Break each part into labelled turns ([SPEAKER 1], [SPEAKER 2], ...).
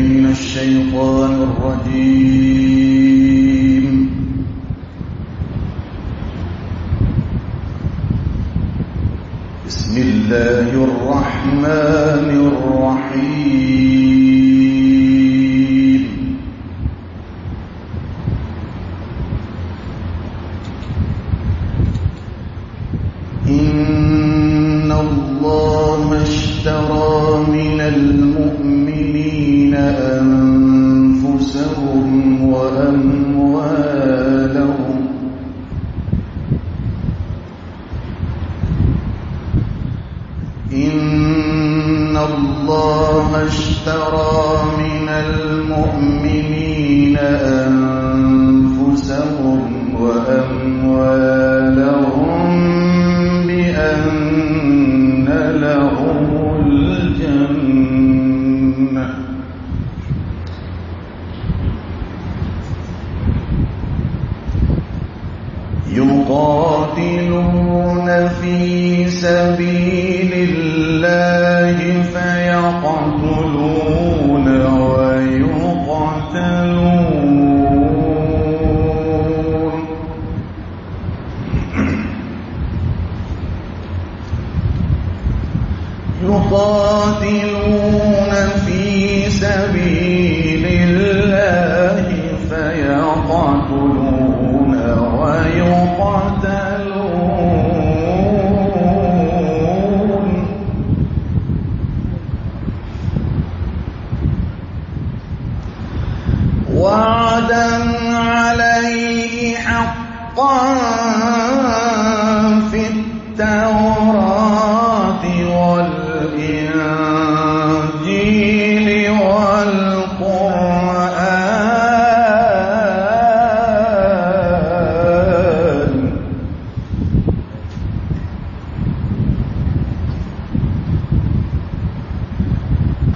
[SPEAKER 1] من الشيطان الرجيم. بسم الله الرحمن الرحيم. إن الله اشترى من المؤمنين أنفسهم وأموالهم إن الله اشترى من المؤمنين أنفسهم وأموالهم بأن لهم الجنة يقاتلون في سبيل الله فيقتلون ويقتلون يقاتلون في سبيل الله فيقتلون ويقتلون وعدا عليه حقا في التوراة والإنجيل والقرآن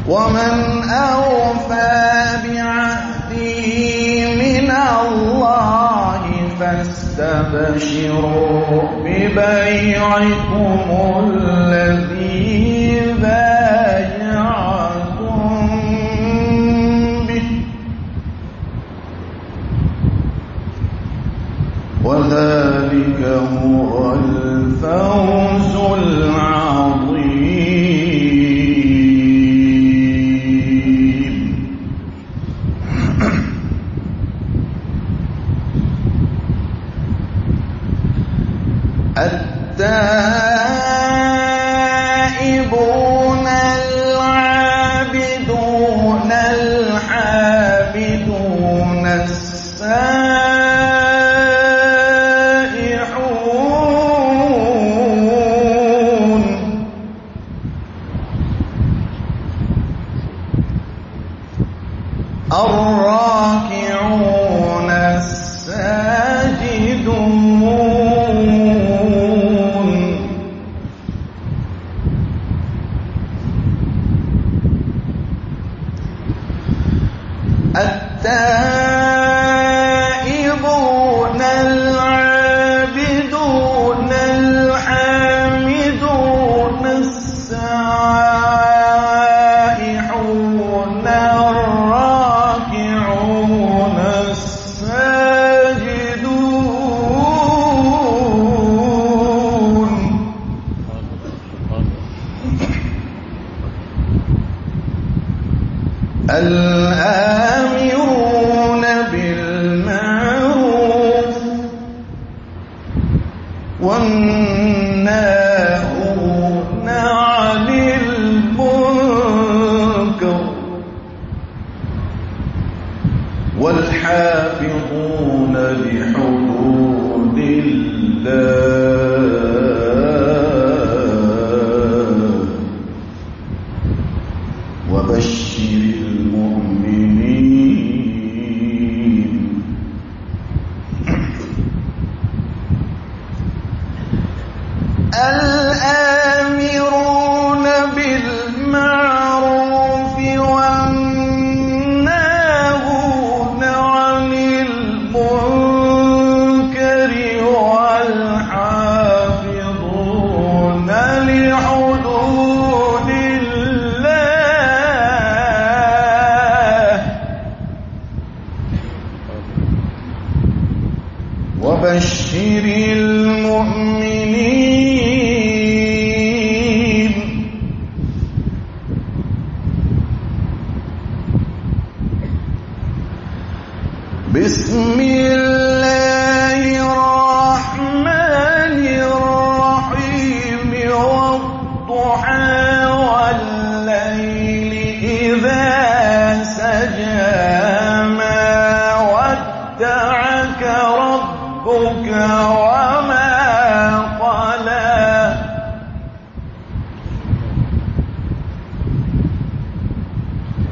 [SPEAKER 1] ومن أوفى بعهده من الله فاستبشروا ببيعكم الذي بايعتم به وذلك هو الفوز العظيم. التائبون العابدون الحامدون السائحون الراكعون الساجدون التائبون العابدون الحامدون السائحون الراكعون الساجدون الآمرون بالمعروف والناهون عن المنكر والحافظون لحدود الله وبشر المؤمنين. وَالضُّحَىٰ وَاللَّيْلِ إِذَا سَجَىٰ مَا وَدَّعَكَ رَبُّكَ وَمَا قَلَىٰ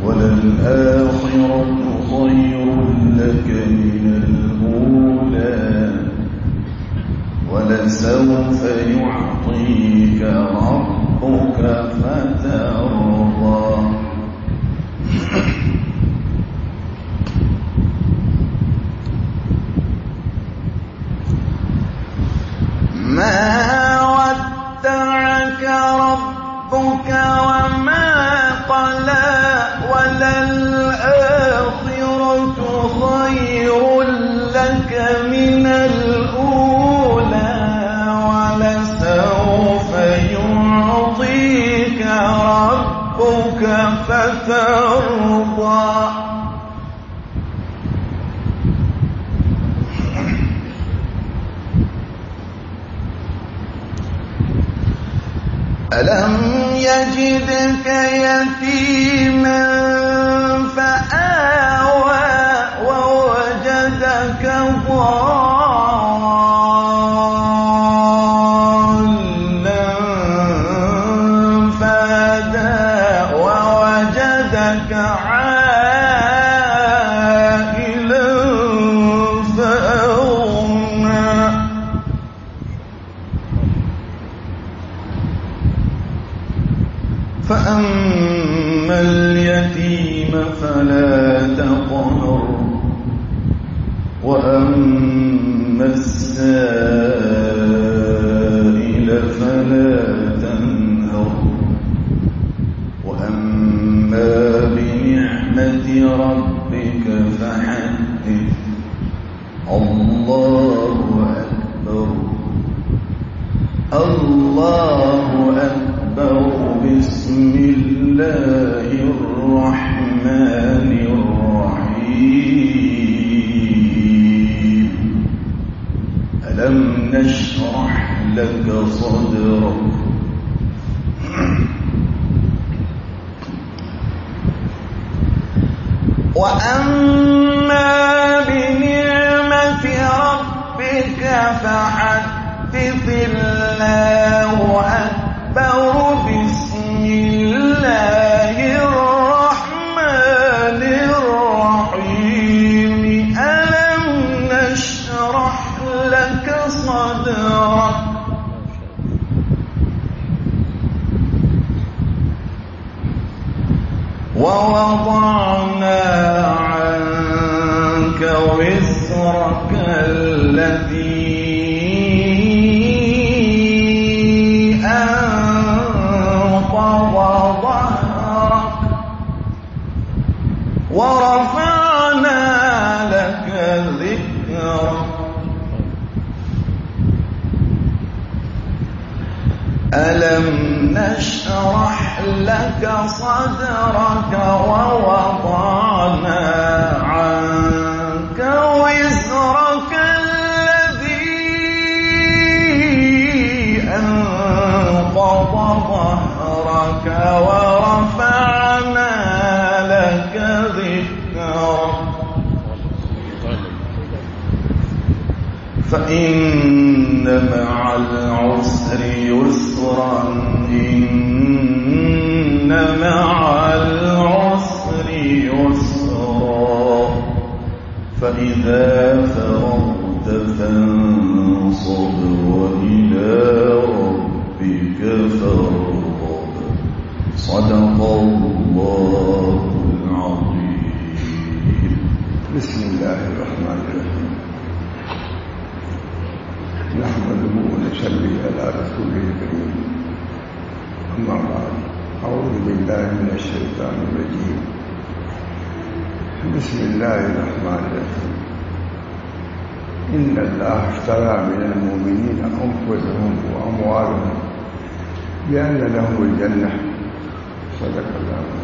[SPEAKER 1] وَلَلْآخِرَةُ خَيْرٌ لَّكَ مِنَ الْأُولَىٰ وَلَسَوْفَ يُعْطِيكَ رَبُّكَ فَتَرْضَىٰ مَا وَدَّعَكَ رَبُّكَ وَمَا قَلَىٰ وَلَلْآخِرَةُ خَيْرٌ لَّكَ مِنَ الْأُولَىٰ وَلَسَوْفَ يُعْطِيكَ رَبُّكَ فَتَرْضَىٰ أَلَمْ يَجِدْكَ يَتِيمًا فَآوَىٰ وَوَجَدَكَ ضَالًّا فَهَدَىٰ وَوَجَدَكَ عَائِلًا فَأَغْنَىٰ فَأَمَّا الْيَتِيمَ فَلَا تَقْهَرْ وَأَمَّا السَّائِلَ فَلَا تَنْهَرْ وَأَمَّا بِنِعْمَةِ رَبِّكَ فَحَدِّثْ اللَّهُ أَكْبَرُ اللَّهُ أكبر بسم الله الرحمن الرحيم ألم نشرح لك صدرك وأما بنعمة ربك فحدث الله أكبر بسم الله الرحمن الرحيم ألم نشرح لك صدرك ووضعنا عنك وزرك الذي ورفعنا لك ذكرك ألم نشرح لك صدرك ووضعنا عنك وزرك الذي أنقض ظهرك ورفعنا لك ذكرك فإن مع العسر يسرا إن مع العسر يسرا فإذا فرغت فانصب وإلى ربك فارغب صدق الله العظيم.
[SPEAKER 2] بسم الله الرحمن الرحيم. نحمده ونصلي على رسوله الكريم. أما بعد، أعوذ بالله من الشيطان الرجيم. بسم الله الرحمن الرحيم. إن الله اشترى من المؤمنين أنفسهم وأموالهم بأن لهم الجنة. صدق الله العظيم.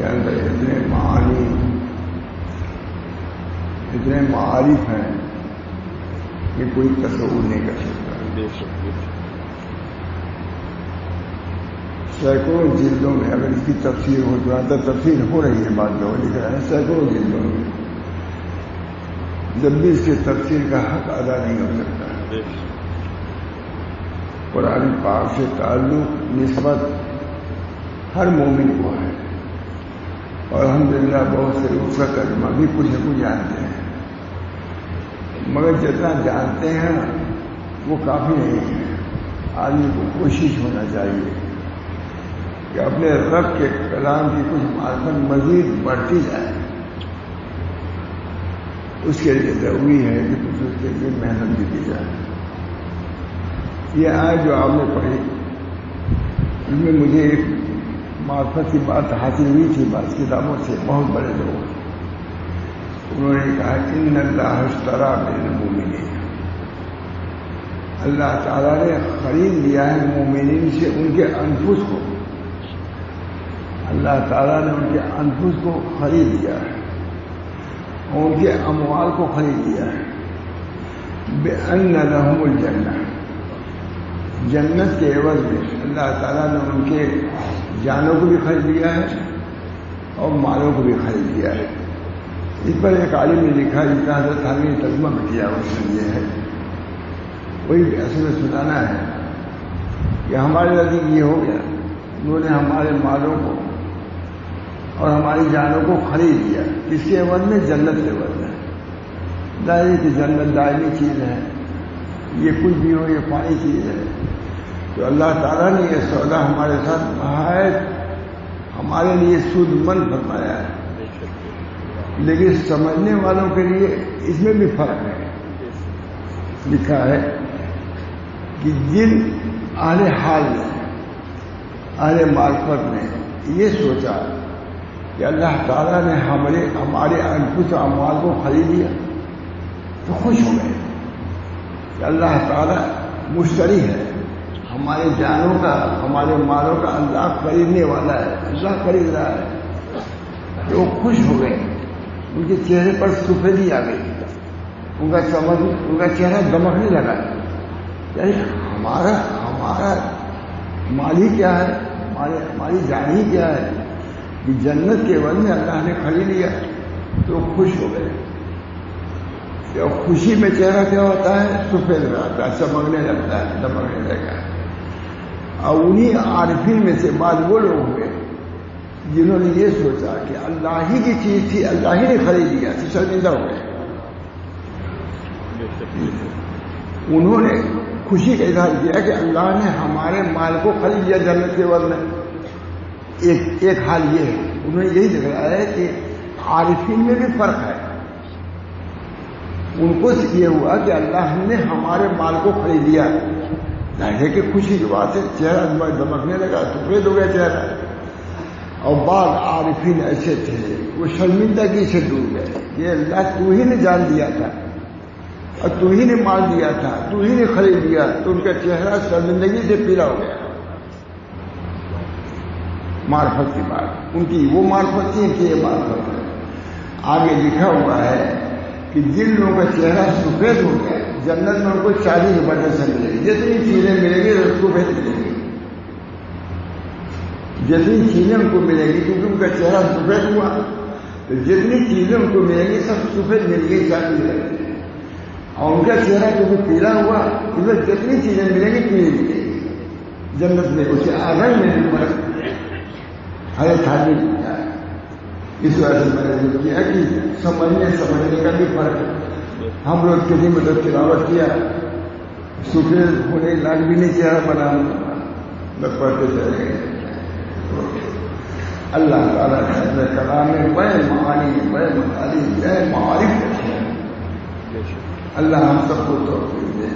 [SPEAKER 2] کے اندر اتنے معانی، اتنے معارف ہیں کہ کوئی تصور نہیں کر سکتا۔ سینکڑوں جلدوں میں اگر اس کی تفسیر ہو تو تفسیر ہو رہی ہے، بعد لوگ لکھ رہے ہیں سینکڑوں جلدوں میں، جب بھی اس کی تفسیر کا حق ادا نہیں ہو سکتا۔ قرآن پاک سے تعلق نسبت ہر مومن کو ہے، اور الحمدللہ بہت سے اس کا ترجمہ بھی کچھ نہ کچھ جانتے ہیں، مگر جتنا جانتے ہیں وہ کافی نہیں ہے۔ آدمی کو کوشش ہونا چاہیے کہ اپنے رب کے کلام کی کچھ معرفت مزید بڑھتی جائے، اس کے لیے ضروری ہے کہ کچھ اس کے لیے محنت بھی کی جائے۔ یہ آیت جو آپ نے پڑھی، اس میں مجھے ایک معرفت کی بات حاصل ہوئی تھی بعض کتابوں سے، بہت بڑے لوگ انہوں نے کہا ان اللہ اشتری من المؤمنین، اللہ تعالیٰ نے خرید لیا ہے مومنین سے ان کے انفس کو، اللہ تعالیٰ نے ان کے انفس کو خرید لیا ہے، اور ان کے اموال کو خرید لیا ہے، بأن لهم الجنہ، جنت کے عوض میں اللہ تعالیٰ نے ان کے جانوں کو بھی خرید لیا ہے اور مالوں کو بھی خرید لیا ہے۔ اس پر ایک عالم نے لکھا جس کا حضرت خانوی نے ترجمہ بھی کیا، اس میں یہ ہے، وہی اصل میں سنانا ہے کہ ہمارے نزدیک یہ ہو گیا، انہوں نے ہمارے مالوں کو اور ہماری جانوں کو خرید لیا، اس کے عوض میں جنت کے عوض میں۔ ظاہر کہ جنت دائمی چیز ہے، یہ کچھ بھی ہو یہ فانی چیز ہے، تو اللہ تعالیٰ نے یہ سودا ہمارے ساتھ نہایت ہمارے لیے سود مند فرمایا ہے، لیکن سمجھنے والوں کے لیے اس میں بھی فرق ہے۔ لکھا ہے کہ جن اہل حال نے، اہل معرفت نے یہ سوچا کہ اللہ تعالیٰ نے ہمارے انفس و اموال کو خرید لیا تو خوش ہو گئے کہ اللہ تعالیٰ مشتری ہے، ہمارے جانوں کا ہمارے مالوں کا اللہ خریدنے والا ہے، اللہ خرید رہا ہے، تو وہ خوش ہو گئے، ان کے چہرے پر سفیدی آ گئی، ان کا چہرہ دمکنے لگا، یعنی ہمارا مال ہی کیا ہے، ہماری جان ہی کیا ہے کہ جنت کے عوض میں اللہ نے خرید لیا، تو خوش ہو گئے۔ تو خوشی میں چہرہ کیا ہوتا ہے؟ سفید رہتا ہے، چمکنے لگتا ہے، دمکنے لگتا ہے۔ اور انہیں عارفین میں سے بعد وہ لوگ ہوئے جنہوں نے یہ سوچا کہ اللہ ہی کی چیز تھی، اللہ ہی نے خرید لیا، تو شرمندہ ہو گئے۔ انہوں نے خوشی کا اظہار کیا کہ اللہ نے ہمارے مال کو خرید لیا جنت کے عوض میں۔ ایک حال یہ ہے، انہوں نے یہی دکھایا ہے کہ عارفین میں بھی فرق ہے، ان کو یہ ہوا کہ اللہ نے ہمارے مال کو خرید لیا، ظاہر ہے کہ خوشی کی بات ہے، چہرہ دمکنے لگا، سفید ہو گیا چہرہ۔ اور بعض عارفین ایسے تھے وہ شرمندگی سے ڈوب گئے، یہ اللہ تو ہی نے جان دیا تھا اور تو ہی نے مال دیا تھا، تو ہی نے خرید لیا، تو ان کا چہرہ شرمندگی سے پیلا ہو گیا۔ معرفت کی بات ان کی وہ معرفت تھی کہ یہ معرفت ہے۔ آگے لکھا ہوا ہے کہ جن لوگوں کا چہرہ سفید ہو گیا جنت میں ان کو چاندی کے بدلے سے ملے گی، جتنی چیزیں ملیں گی سفید ملیں گی، جتنی چیزیں ان کو ملیں گی کیونکہ ان کا چہرہ سفید ہوا، تو جتنی چیزیں ان کو ملیں گی سب سفید ملیں گی، چاندی ملیں گی، اور ان کا چہرہ کیونکہ پیلا ہوا اسے جتنی چیزیں ملیں گی پیلی ملیں گی جنت میں، اسے آگے میں ہر تھالی ملتا ہے۔ اس وجہ سے میں نے یہ کیا کہ سمجھنے کا بھی فرق ہے۔ ہم لوگ کسی مدد تلاوت کیا، سفید ہونے لاگ بھی نہیں چہرہ بنا بس پڑھتے چلے گئے۔ اللہ تعالیٰ نے کلام میں بڑے معانی بڑے مطالب بڑے معارف رکھے ہیں، اللہ ہم سب کو توفیق دے۔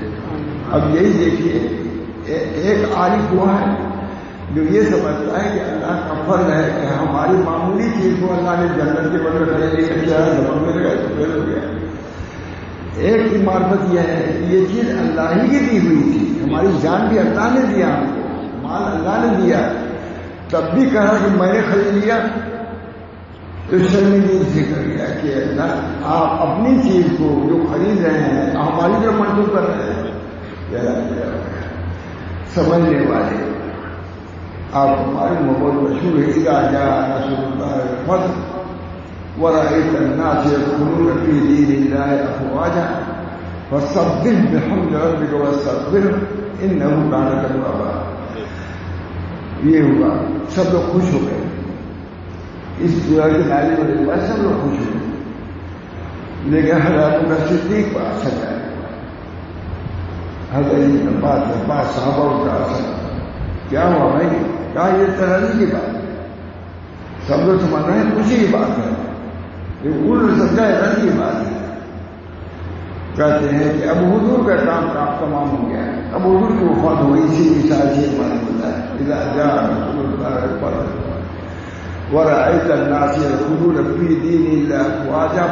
[SPEAKER 2] اب یہی دیکھیے ایک عارف ہوا ہے جو یہ سمجھتا ہے کہ اللہ کا فرض ہے کہ ہماری معمولی چیز کو اللہ نے جنت کے بدلے خرید لیا، چہرہ دمکنے لگا، سفید ہو گیا۔ ایک کی معرفت یہ ہے کہ یہ چیز اللہ ہی کی دی ہوئی تھی، ہماری جان بھی اللہ نے دیا، ہم کو مال اللہ نے دیا، تب بھی کہا کہ میں نے خرید لیا، تو شرمی جی ذکر کیا کہ اللہ آپ اپنی چیز کو جو خرید رہے ہیں ہماری جو منسوخ کر رہے ہیں سمجھنے والے آپ ہمارے محبت مشہور ہے اذا جاء نصر اللہ والفتح ورأيت الناس يدخلون في دين الله أفواجا فسبح بحمد ربك واستغفره إنه كان توابا. یہ ہوا سب لوگ خوش ہو گئے اس دعا کے نالے والے بعد سب لوگ خوش ہو گئے لیکن حضرت کا صدیق پر اثر ہے حضرت بعد صحابہ کا اثر کیا ہوا بھائی کہا یہ ترقی کی بات سب لوگ سمجھ رہے ہیں خوشی کی بات ہے یہ ان سمجھا رن کی بات ہے کہتے ہیں کہ اب حضور کا کام تمام ہو گیا ہے اب حضور کی وفات ہوئی اسی مثال سے معلوم ہوتا ہے اذا جاء رسول اللہ ورأيت الناس يدخلون في دين الله افواجا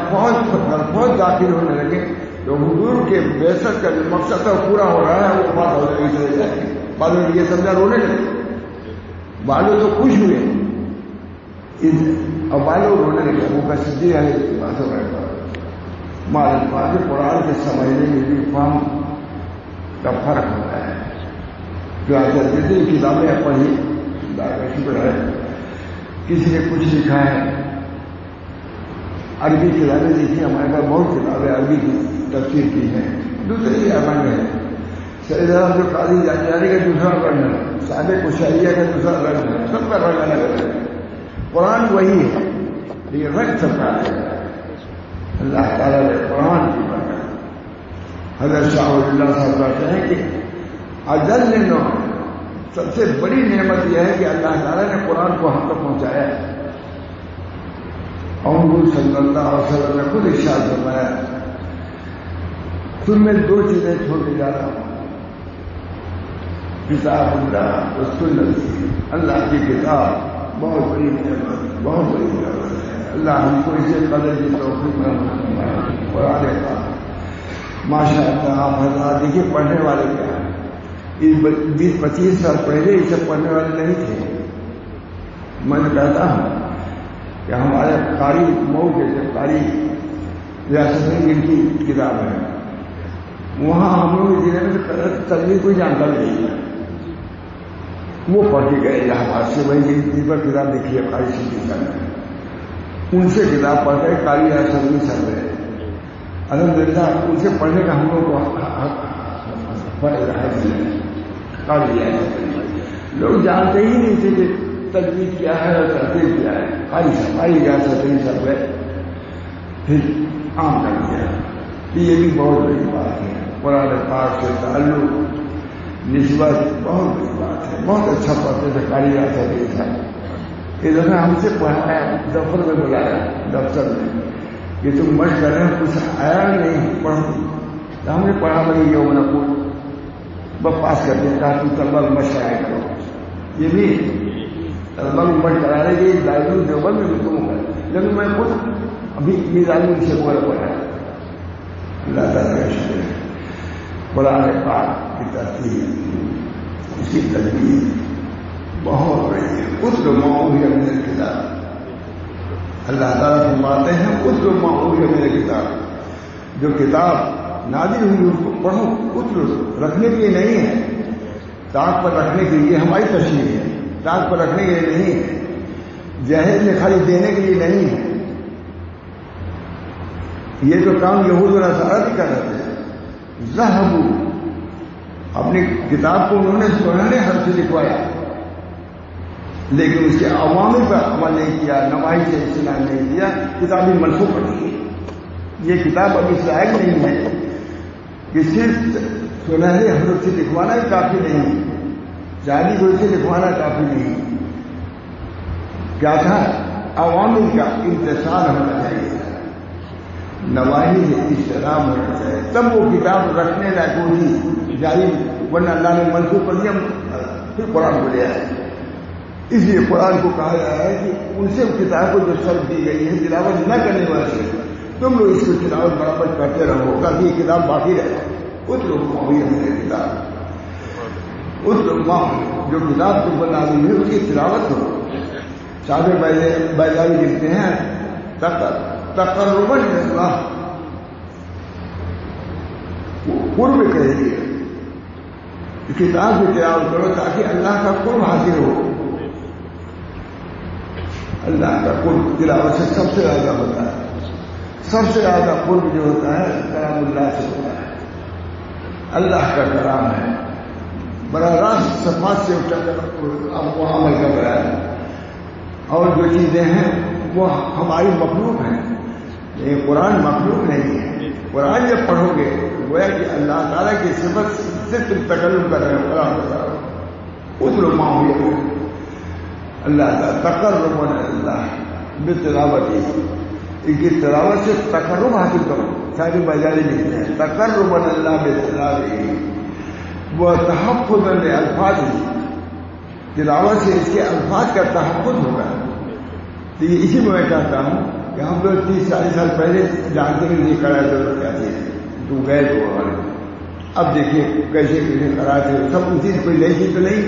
[SPEAKER 2] فوج داخل ہونے لگے تو حضور کے بعثت کا جو مقصد تھا پورا ہو رہا ہے وہ وفات ہو رہی ہے بعد میں یہ سمجھا رونے لگے بالو تو خوش ہوئے اور بالو رونے لگے وہ کا سدھی ہے بات ہو رہا ہے معلوم بات قرآن کے سمجھنے میں بھی فہم کا فرق ہوتا ہے جو جتنی کتابیں پڑھی شکر ہے کسی نے کچھ لکھا ہے عربی کتابیں لکھی ہمارے پاس بہت کتابیں عربی کی تفسیر کی ہیں دوسری رنگ ہے سید جو قاضی جانے کا دوسرا رنگ ہے صاحب کشائیہ کا دوسرا رنگ ہے سب کا رنگ الگ ہے قرآن وہی ہے یہ رنگ سب کا ہے اللہ تعالیٰ نے قرآن کی برکت حضرت شاہ ولی اللہ صاحب کہتے ہیں کہ اجل نعمت سب سے بڑی نعمت یہ ہے کہ اللہ تعالیٰ نے قرآن کو ہم تک پہنچایا ہے اور حضور صلی اللہ علیہ وسلم نے خود ارشاد فرمایا تم میں دو چیزیں چھوڑ کے جا رہا ہوں کتاب اللہ و سنت اللہ کی کتاب بہت بڑی نعمت بہت بڑی نعمت ہے اللہ ہم کو اسے قدر کی توفیق میں قرآن پاک ماشاء اللہ آپ حضرات دیکھیے پڑھنے والے کیا ہیں 20-25 سال پہلے یہ سب پڑھنے والے نہیں تھے میں نے کہتا ہوں کہ ہمارے قاری مئو کے قاری ریاست میں جن کی کتاب ہے وہاں ہم لوگ ضلع میں تجویز کوئی جانتا نہیں ہے وہ پڑھ کے گئے الہ آباد سے وہی جن پر کتاب لکھی ہے قاری صدیق صاحب نے ان سے کتاب پڑھ کر قاری ریاست میں سر گئے الحمدللہ ان سے پڑھنے کا ہم لوگ کو لوگ جانتے ہی نہیں تھے کہ تجویز کیا ہے اور ترتیب کیا ہے قاری ریاست میں سر گئے پھر عام کر دیا یہ بھی بہت بڑی بات ہے قرآن پاک سے تعلق نسبت بہت بڑی بات ہے بہت اچھا پڑھتے تھے قاری ریاست میں سر یہ دفعہ ہم سے پڑھایا دفتر میں بلایا دفتر میں کہ تم مشق کر رہے ہیں کچھ آیا نہیں پڑھو ہم نے پڑھا بھائی یہ ہونا پور بس پاس کر دیا کہا تم طلبہ کو مشق آیا کرو یہ بھی طلبہ کو مشق کرانے کے دارالعلوم دیوبند میں بھی تم کر لیکن میں خود ابھی میزان سے بول پڑھا اللہ تعالیٰ کا شکر ہے قرآن پاک کی ترتیب اس کی تدبیر بہت بڑی ہے اتل ما اوحی من الکتاب اللہ تعالیٰ فرماتے ہیں اتل ما اوحی من الکتاب جو کتاب نازل ہوئی اس کو پڑھو اتل رکھنے کے لیے نہیں ہے تاک پر رکھنے کے لیے ہماری تشریح ہے تاک پر رکھنے کے لیے نہیں ہے جہیز میں خالی دینے کے لیے نہیں ہے یہ جو کام یہود و نصارہ بھی کر رہے تھے ذہبوا اپنی کتاب کو انہوں نے سنہرے حرف سے لکھوایا لیکن اس کے عوامی پر عمل نہیں کیا نمائش سے اجتناب نہیں کیا کتابیں منسوخ کر دی یہ کتاب اب اس لائق نہیں ہے کہ صرف سنہرے حرف سے لکھوانا ہی کافی نہیں جعلی کو سے لکھوانا کافی نہیں کیا تھا عوامی کا انتصال ہونا چاہیے نواحی سے اجتناب ہونا چاہیے تب وہ کتاب رکھنے لائق ہوگی جاری ورنہ اللہ نے منسوخ کر دیا پھر قرآن کو لے آئے اس لیے قرآن کو کہا جا رہا ہے کہ ان سے کتاب کو جو شرط دی گئی ہے تلاوت نہ کرنے والے تم لوگ اس کو تلاوت برابر کرتے رہو تاکہ یہ کتاب باقی رہے اس لوگ ہماری کتاب اس لوگ جو کتاب تم بنا دی ہے اس کی تلاوت ہو صاحب بیضاوی لکھتے ہیں تقرباً اللہ، قرب کہہ دیا، کتاب کی تلاوت کرو تاکہ اللہ کا قرب حاصل ہو۔ اللہ کا قرب تلاوت سے سب سے زیادہ ہوتا ہے، سب سے زیادہ قرب جو ہوتا ہے کلام اللہ سے ہوتا ہے، اللہ کا کلام ہے، براہ راست صفات سے اٹھا کر آپ کو عمل کر رہا ہے، اور جو چیزیں ہیں وہ ہماری مخلوق ہیں، لیکن قرآن مخلوق نہیں ہے۔ قرآن جب پڑھو گے گویا کہ اللہ تعالیٰ کی صفت سے تم تکلم کر رہے ہو، قرآن اتلو ما اوحی الیک، اللہ تعالیٰ تقرب اللہ بتلاوت، ان کی تلاوت سے تقرب حاصل کرو۔ ساری بازاری لکھتے ہیں تقرب اللہ بتلاوت وہ تحفظ الفاظ، تلاوت سے اس کے الفاظ کا تحفظ ہوگا۔ تو یہ اسی میں چاہتا ہوں کہ ہم لوگ 30-40 سال پہلے جانتے نہیں یہ کرائے ضرورت کیا تھی، تو گئے تو اب دیکھیے کیسے کیسے کرائے تھے، سب اسی کوئی نئی چیز تو نہیں،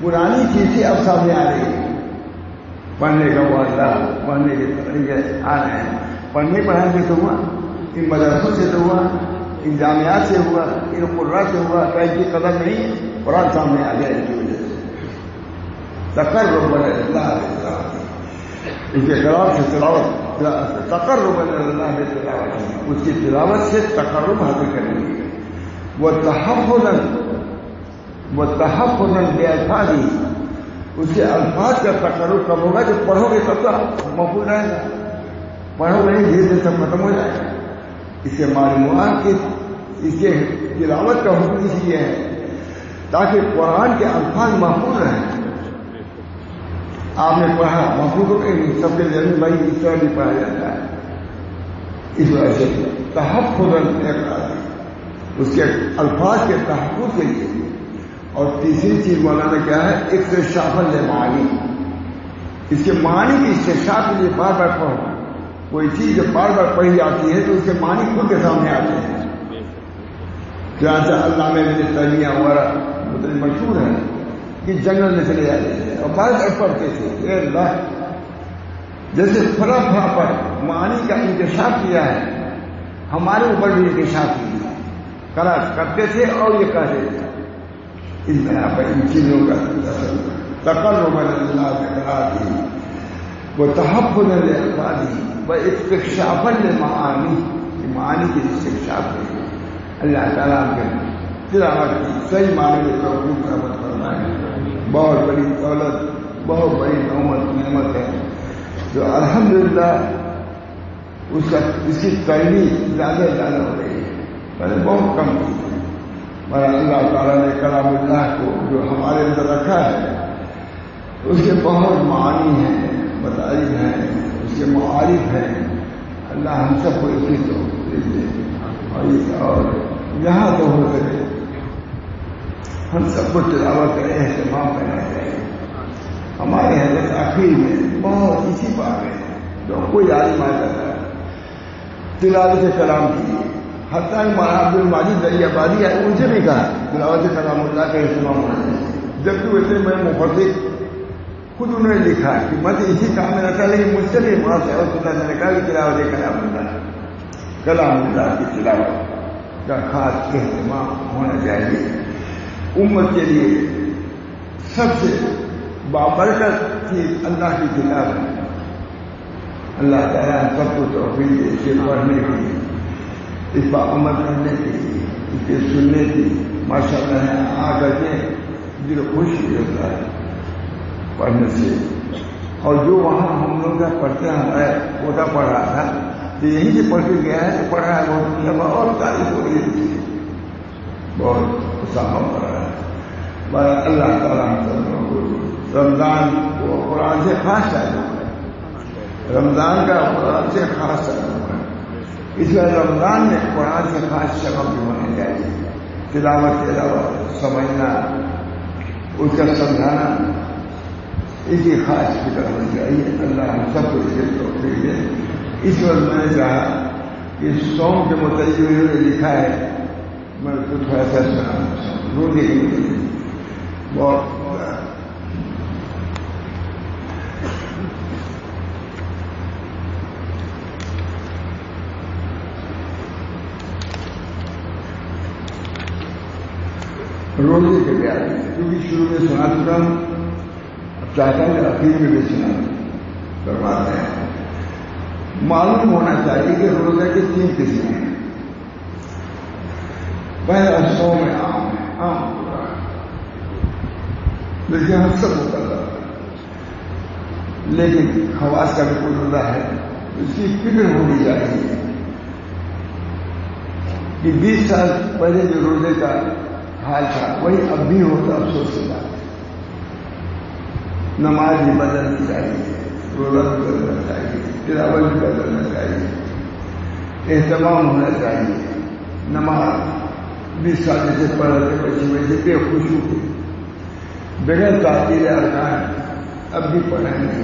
[SPEAKER 2] پرانی چیز ہی اب سامنے آ رہی ہے۔ پڑھنے کا وہ اللہ، پڑھنے کے طریقے آ رہے ہیں، پڑھنے پڑھانے سے ہوا، ان مدرسوں سے تو ہوا، ان جامعات سے ہوا، ان قرآن سے ہوا، کہیں کی قدر نہیں، قرآن سامنے آ گیا ان کی وجہ سے۔ تقرب اللہ اس کے کلام سے تلاوت، تقرب اللہ تلاوت، اس کی تلاوت سے تقرب حاصل کریں گے۔ وہ تحفظ بالفاظ، اس کے الفاظ کا تقرب کب ہوگا؟ جب پڑھو گے تب تو محفوظ رہے گا، پڑھو گے نہیں دھیرے دھیرے سب ختم ہو جائے گا۔ اس کے معلومات کی اس کے تلاوت کا حکم اس لیے ہے تاکہ قرآن کے الفاظ محفوظ رہیں۔ آپ نے پڑھا محفوظ ہو گئی، سب کے ذہن میں بھائی اس طرح بھی پڑھا جاتا ہے، اس وجہ سے تحفظ اس کے الفاظ کے تحفظ کے لیے۔ اور تیسری چیز مولانا کیا ہے؟ اکتشاف المعانی، اس کے معنی کی استشفاء کے لیے بار بار پڑھو۔ کوئی چیز جب بار بار پڑھی جاتی ہے تو اس کے معنی خود کے سامنے آتے ہیں۔ چنانچہ علامہ ابن تیمیہ وغیرہ مشہور ہے کہ جنگل میں چلے جاتے تھے اور بار بار پڑھتے تھے، اے اللہ جیسے فلاں پر معنی کا انکشاف کیا ہے، ہمارے اوپر بھی انکشاف کیا کرتے تھے اور یہ کہتے تھے۔ اس بنا پر ان چیزوں کا تقرب اللہ تقراتی وہ تحفظ للفاظی و استکشافا للمعانی، معانی کی استکشاف ہے۔ اللہ تعالیٰ کے تلاوت کی صحیح معنی میں توفیق عطا فرمائے۔ بہت بڑی دولت، بہت بڑی نعمت ہے جو الحمدللہ اس کی تعلیم زیادہ زیادہ ہو رہی ہے، پہلے بہت کم تھی، مگر اللہ تعالیٰ نے کلام اللہ کو جو ہمارے اندر رکھا ہے اس کے بہت معانی ہیں، مطالب ہیں، اس کے معارف ہیں۔ اللہ ہم سب کو اسی تو اور یہاں تو ہو سکے ہم سب کو تلاوت کا اہتمام کرنا چاہیے۔ ہمارے حضرت آخر میں بہت اسی بات ہے جو کوئی عالم آ جاتا ہے تلاوت کلام کیجیے، حتیٰ مولانا عبد المجید دریا بادی ہے ان سے بھی کہا تلاوت کلام اللہ کا اہتمام ہونا چاہیے، جبکہ ویسے میں محدث خود انہوں نے لکھا ہے کہ مت اسی کام میں رکھا، لیکن مجھ سے بھی وہاں سے نے کہا کہ تلاوت کلام اللہ کی تلاوت کا خاص اہتمام ہونا چاہیے۔ امت کے لیے سب سے بابرکت چیز اللہ کی تلاوت ہے۔ اللہ تعالیٰ سب کو توفیق دے اسے پڑھنے کی، اس پر عمل کرنے کی، اس کے سننے کی۔ ماشاء اللہ آ کر کے دل خوش بھی ہوتا ہے پڑھنے سے۔ اور جو وہاں ہم لوگ کا پڑھتے ہیں، ہمارا پوتا پڑھ رہا تھا تو یہیں سے پڑھ کے گیا ہے، تو پڑھ رہا ہے بہت لمبا اور تعریف ہو رہی ہے، بہت اسامہ پڑھ رہا ہے۔ اللہ تعالیٰ ہم سب لوگوں کو رمضان کو قرآن سے خاص تعلق ہے، رمضان کا قرآن سے خاص تعلق ہے، اس لیے رمضان میں قرآن سے خاص شغف بھی ہونے چاہیے۔ تلاوت کے علاوہ سمجھنا، اس کا سمجھانا، اس کی خاص فکر ہونی چاہیے۔ اللہ ہم سب کو اسے توفیق دے۔ اس وقت میں نے کہا کہ سونگ کے متعلق انہوں نے لکھا ہے، میں اس کو تھوڑا سا رونے کی بہت روزے کے پیارے ہیں، کیونکہ شروع میں سنا چکا ہوں، اب چاہتا ہوں کہ آخر میں بھی سنا فرماتے ہیں معلوم ہونا چاہیے کہ روزے کی 3 قسمیں ہیں۔ پہلا صوم عام ہے، عام ہوتا ہے لیکن ہم سب ہوتا ہے، لیکن خواص کا بھی کوئی روزہ ہے، اس کی فکر ہونی چاہیے کہ 20 سال پہلے جو روزے کا حال تھا وہی اب بھی ہوتا، افسوس سے بات۔ نماز بھی بدلنی چاہیے، روزہ بھی بدلنا چاہیے، تلاوت بھی بدلنا چاہیے، اہتمام ہونا چاہیے۔ نماز 20 سال سے پڑھ رہے بچے بچے بے خوشی تھی، بغیر تعطیل ارکان اب بھی پڑھیں نہیں،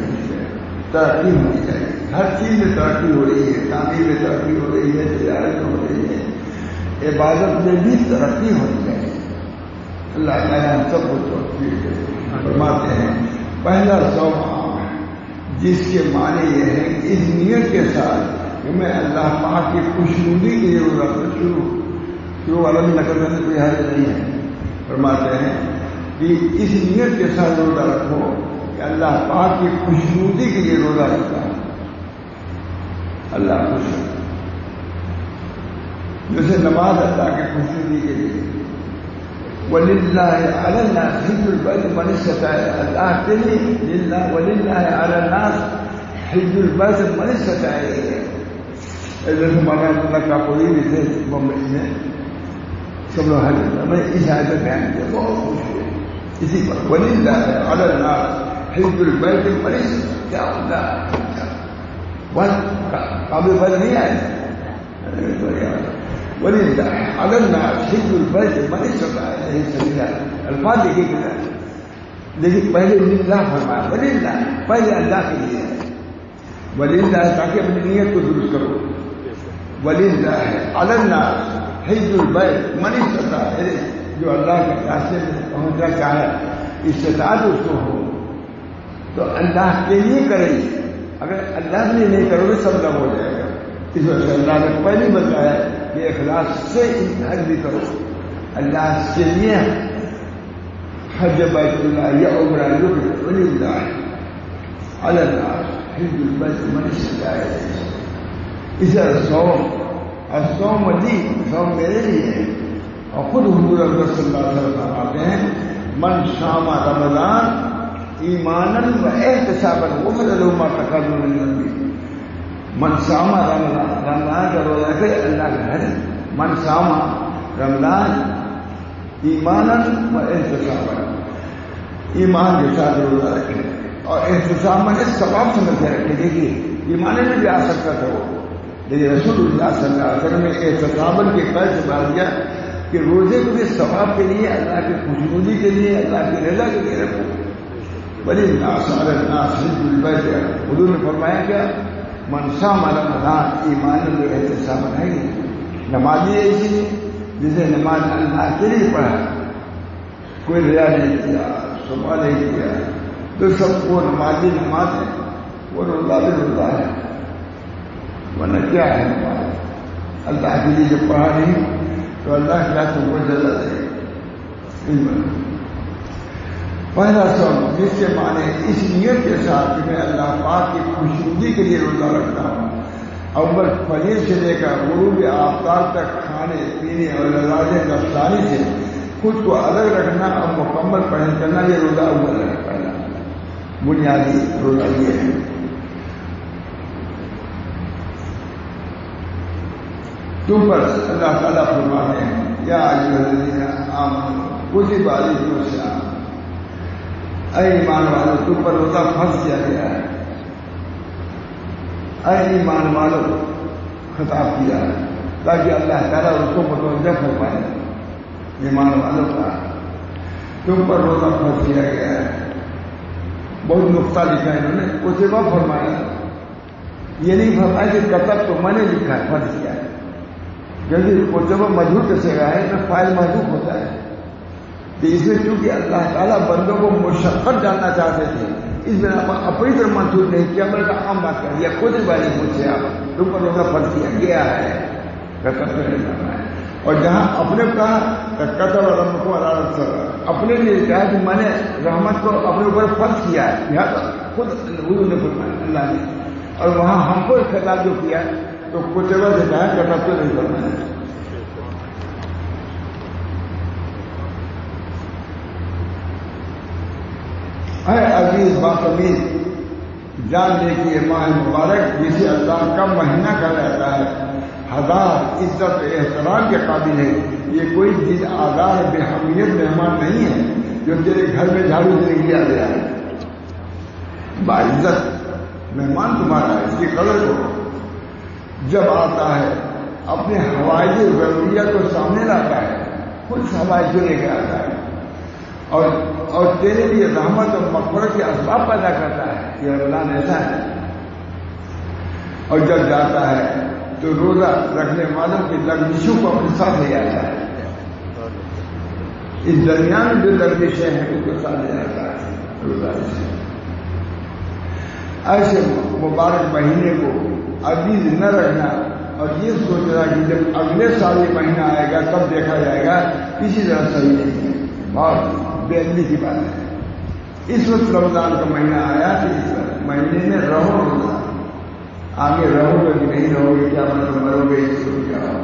[SPEAKER 2] ترقی ہونی چاہیے۔ ہر چیز میں ترقی ہو رہی ہے، تعلیم میں ترقی ہو رہی ہے، تجارت ہو رہی ہے، عبادت میں بھی ترقی ہونی چاہیے۔ اللہ تعالیٰ ہم سب کو توفیق دے۔ فرماتے ہیں پہلا صوم عام ہے، جس کے معنی یہ ہے کہ اس نیت کے ساتھ کہ میں اللہ پاک کی خوشنودی کے لیے روزہ شروع والا بھی نقل کرنے کوئی حرج نہیں ہے۔ فرماتے ہیں کہ اس نیت کے ساتھ روزہ رکھو کہ اللہ پاک کی خوشنودی کے لیے روزہ رکھتا ہے، اللہ خوش ہے۔ جیسے نماز اللہ کی خوشنودی کے لیے، وَلِلَّهِ عَلَى النَّاسِ حِجُّ الْبَيْتِ مَنِ اسْتَطَاعَ، اللہ کے لیے وَلِلَّهِ عَلَى النَّاسِ حِجُّ الْبَيْتِ مَنِ اسْتَطَاعَ۔ ایسے ہمارا اللہ کا کوئی بھی تھے ممبئی میں سب لوگ حج کرنا، میں اس آیت میں بیان کیا، بہت خوش ہوئے اسی پر۔ وَلِلَّهِ عَلَى النَّاسِ حِجُّ الْبَيْتِ مَنِ اسْتَطَاعَ، کیا ہوتا قابل بل نہیں آئے۔ وَلِلَّهِ عَلَى النَّاسِ حِجُّ الْبَيْتِ مَنِ اسْتَطَاعَ إِلَيْهِ سَبِيلًا، الفاظ دیکھیے کیا، لیکن پہلے للہ فرمایا، وَلِلَّهِ، پہلے اللہ کے لیے، وَلِلَّهِ تاکہ اپنی نیت کو درست کرو۔ وَلِلَّهِ عَلَى النَّاسِ حِجُّ الْبَيْتِ مَنِ اسْتَطَاعَ إِلَيْهِ، جو اللہ کے راستے میں پہنچنا چاہے، استطاعت اس کو ہو تو اللہ کے لیے کرے، اگر اللہ کے لیے نہیں کرو گے سب لگ ہو جائے گا۔ اس وجہ سے اللہ نے پہلے بتایا کہ اخلاص سے حج بھی کرو، اللہ کے لیے حج بیت اللہ یا عمرہ وللہ علی الناس حج البیت من استطاع الیہ سبیلا۔ اس طرح صوم لی، صوم میرے لیے، اور خود حضور اکرم صلی اللہ علیہ وسلم فرماتے ہیں من صام رمضان ایمانا و احتسابا غفر له ما تقدم من ذنبه۔ من صام رمضان کا روزہ رکھے اللہ کا ہے، من صام رمضان ایمانا و احتسابا، ایمان کے ساتھ روزہ رکھے اور احتساب میں ثواب سمجھ کے رکھے۔ دیکھیے ایمان میں بھی آ سکتا تھا وہ، لیکن رسول اللہ صلی اللہ علیہ وسلم نے احتساباً کے قید سے بات کیا کہ روزے کو بھی ثواب کے لیے، اللہ کی خوشنودی کے لیے، اللہ کی رضا کے لیے رکھو۔ وَلِلنَّاسِ عَلَى النَّاسِ حِجُّ الْبَيْتِ، حضور نے فرمایا کیا من صام رمضان ایمان و احتساب ہے۔ نمازی ایسی جسے نماز اللہ کے لیے پڑھا، کوئی ریا نہیں کیا، صبح نہیں کیا، تو سب کو نمازی نماز ہے، وہ روزہ بھی روزہ ہے، ورنہ کیا ہے نماز؟ اللہ کے لیے جو پڑھا نہیں تو اللہ کیا تم کو جزا دے گا۔ پہلا صوم جس کے معنی اس نیت کے ساتھ کہ میں اللہ پاک کی خوشنودی کے لیے روزہ رکھتا ہوں، اول فجر سے لے کر غروب آفتاب تک کھانے پینے اور لذاذ رفتاری سے خود کو الگ رکھنا اور مکمل پرہیز کرنا، یہ روزہ اول ہے، پہلا بنیادی روزہ یہ ہے۔ تم پر اللہ تعالیٰ فرماتے ہیں یا ایھا الذین آمنوا کتب علیکم الصیام، اے ایمان والو تم پر روزہ فرض کیا گیا ہے، اے ایمان والو خطاب کیا ہے تاکہ اللہ تعالیٰ اس کو متوجہ فرمائے، ایمان والو کا تم پر روزہ فرض کیا گیا ہے۔ بہت نقطہ لکھا ہے انہوں نے، کتبہ فرمایا، یہ نہیں فرمایا کہ کتب تو میں نے لکھا ہے، فرض کیا ہے، کیونکہ کتبہ مجہول کیسے گا ہے تو فائل محذوف ہوتا ہے، تو اس میں چونکہ اللہ تعالیٰ بندوں کو مشقت ڈالنا چاہتے تھے، اس بنا پر اپنی طرف منظور نہیں کیا، بلکہ عام بات کر دیا، خود باری مجھ سے آپ تم پر روزہ فرض کیا گیا ہے، کتب تو نہیں کرنا ہے۔ اور جہاں اپنے کہا تو قتل رحم کو عدالت سے اپنے لیے کہا کہ میں نے رحمت کو اپنے اوپر فرض کیا ہے، لہٰذا خود حضور نے فرمایا اللہ نے، اور وہاں ہم کو خطاب جو کیا تو کچھ جگہ سے کہا قتل تو نہیں کرنا ہے۔ اے عزیز باقمیر، جان لے کہ یہ ماہ مبارک جسے اللہ کا مہینہ کہا جاتا ہے، ہزار عزت و احترام کے قابل ہے۔ یہ کوئی چیز آزار بے حمیت مہمان نہیں ہے جو تیرے گھر میں جھاڑو سے لیا گیا ہے۔ باعزت مہمان تمہارا ہے، اس کی قدر کرو۔ جب آتا ہے اپنے حوائج ضروریات کو سامنے لاتا ہے، خود حوائج لے کے آتا ہے اور تیرے لیے رحمت اور مغفرت کے اسباب پیدا کرتا ہے، یہ اللہ ایسا ہے۔ اور جب جاتا ہے تو روزہ رکھنے والوں کی لغزشوں کو اپنے ساتھ لے آتا ہے، اس درمیان جو لغزشیں ہیں ان کو ساتھ لے آتا ہے روزہ سے۔ ایسے مبارک مہینے کو عزیز نہ رکھنا اور یہ سوچنا کہ جب اگلے سال یہ مہینہ آئے گا تب دیکھا جائے گا، کسی طرح صحیح نہیں ہے، بہت بے عدلی کی بات ہے۔ اس وقت رمضان کا مہینہ آیا تو اس مہینے میں رہو روزہ، آگے رہو گے کہ نہیں رہو گے، کیا مطلب مرو گے اس کو کیا ہو۔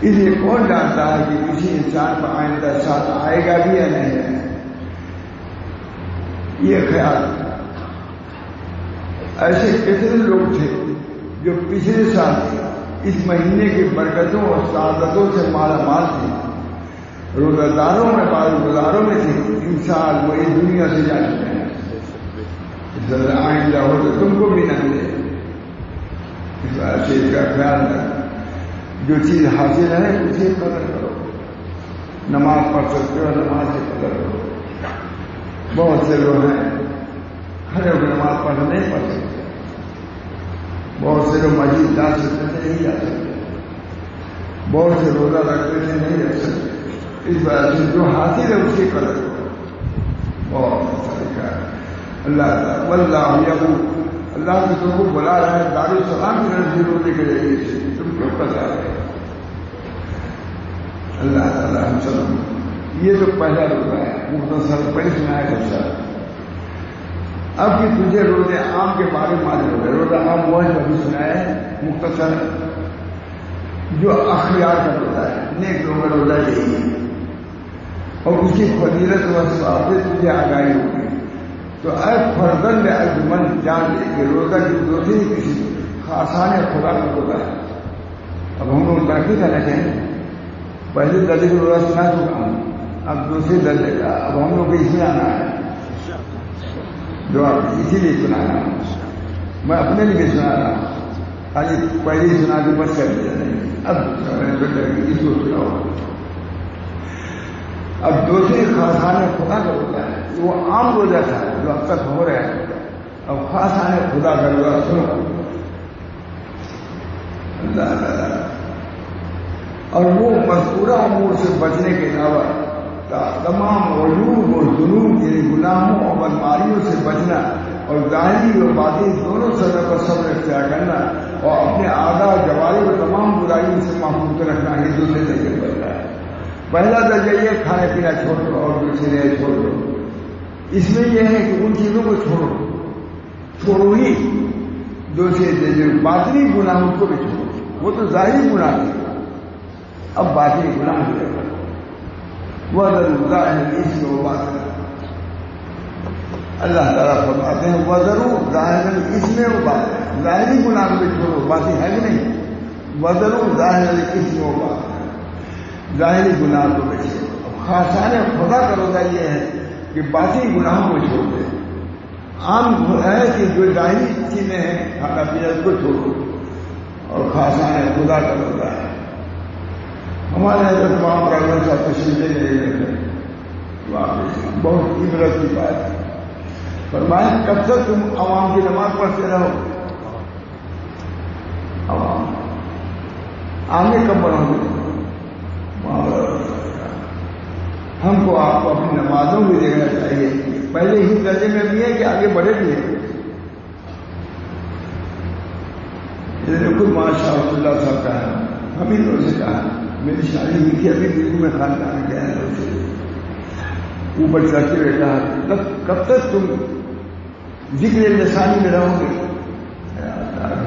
[SPEAKER 2] اس لیے کون جانتا ہے کہ کسی انسان کا آئندہ ساتھ آئے گا بھی یا نہیں ہے، یہ خیال۔ ایسے کتنے لوگ تھے جو پچھلے سال اس مہینے کی برکتوں اور سعادتوں سے مالا مال تھے، روزہ داروں میں بعض گزاروں میں تھے، انسان وہ اس دنیا سے جا چکے ہیں۔ آئندہ ہو تو تم کو بھی نہ ملے، اس چیز کا خیال رکھ۔ جو چیز حاصل ہے اسی قدر کرو۔ نماز پڑھ سکتے ہو نماز کی قدر کرو۔ بہت سے لوگ ہیں کھڑے ہو کے نماز پڑھ نہیں پڑھ سکتے، بہت سے لوگ مسجد جا سکتے تھے نہیں جا سکتے، بہت سے روزہ رکھتے تھے نہیں رکھ سکتے۔ اس وجہ سے جو حاصل ہے اس کی قدر کرو۔ بہت طریقہ ہے۔ اللہ تعالیٰ واللہ یقول، اللہ کی تم کو بلا رہا ہے دارالسلام کی طرف روزے کے ذریعے سے، تم کیوں بتا رہے ہیں؟ اللہ تعالیٰ ہم سب، یہ تو پہلا روزہ ہے مختصر پہلے سنایا کرتا ہے۔ اب کہ تجھے روزے عام کے بارے میں معلوم ہو گئے، روزہ عام وہ ہے جو ابھی سنایا ہے مختصر، جو اخیار کا روزہ ہے، نیک لوگوں کا روزہ یہی ہے، اور اس کی فضیلت و ثواب سے تجھے آگاہی ہوگی۔ تو اے فرزند ارجمن، جان لے کہ روزہ کی دوسری کسی خاصان خدا کا روزہ ہے۔ اب ہم لوگ ترقی کرنا چاہیں، پہلے درجے کا روزہ سنا چکا ہوں، اب دوسرے درجے کا، اب ہم لوگ کو اس میں آنا ہے، جو آپ اسی لیے سنا رہا ہوں، میں اپنے لیے سنا رہا ہوں، خالی پہلے سنا کے بس کر دیا نہیں، اب اس کو سناؤ۔ اب دوسری خاصان خدا کا روزہ ہے، وہ عام روزہ تھا جو اب تک ہو رہا ہے، اب خاصان خدا کا روزہ سنو اللہ تعالیٰ۔ اور وہ مذکورہ امور سے بچنے کے علاوہ تمام عیوب اور ذنوب یعنی گناہوں اور بدماریوں سے بچنا، اور ظاہری اور باطنی دونوں سطح پر صبر اختیار کرنا، اور اپنے اعضاء اور جوارح کو تمام برائیوں سے محفوظ رکھنا، یہ دوسرے درجے پر ہے۔ پہلا درجہ یہ کھانا پینا چھوڑ دو اور دوسرے چھوڑ دو، اس میں یہ ہے کہ ان چیزوں کو چھوڑو ہی، دوسرے درجے باطنی گناہوں کو بھی چھوڑو، وہ تو ظاہری گناہ تھے، اب باطنی گناہ بھی ہے۔ وَذَرُوا ظَاهِرَ الْإِثْمِ وَبَاطِنَهُ، اللہ تعالیٰ فرماتے ہیں وَذَرُوا ظَاهِرَ الْإِثْمِ وَبَاطِنَهُ، ظاہری گناہ کو چھوڑو، باطنی ہے کہ نہیں؟ وَذَرُوا ظَاهِرَ الْإِثْمِ وَبَاطِنَهُ، ظاہری گناہ کو چھوڑو۔ اب خاصان خدا کا روزہ یہ ہے کہ باطنی گناہوں کو چھوڑ دے۔ عام ہے کہ جو ظاہری چیزیں ہیں کھانا پینا کو چھوڑو، اور خاصان خدا کا روزہ ہے۔ ہمارے حضرت امام راغب صاحب تشریف لے رہے تھے، بہت عبرت کی بات ہے، فرمایا کب تک تم عوام کی نماز پڑھتے رہو؟ عوام آگے کب بڑھو گے؟ ہم کو آپ کو اپنی نمازوں بھی دیکھنا چاہیے، پہلے ہی درجے میں بھی ہے کہ آگے بڑھے بھی ہے۔ خود ماشاء اللہ صاحب کا ہے ابھی تو اسے کہا میری شادی ہوئی تھی ابھی دلی میں خاندان گیا ہے اوپر چڑھتے ہوئے کہا کب تک تم ذکر لسانی میں رہو گے؟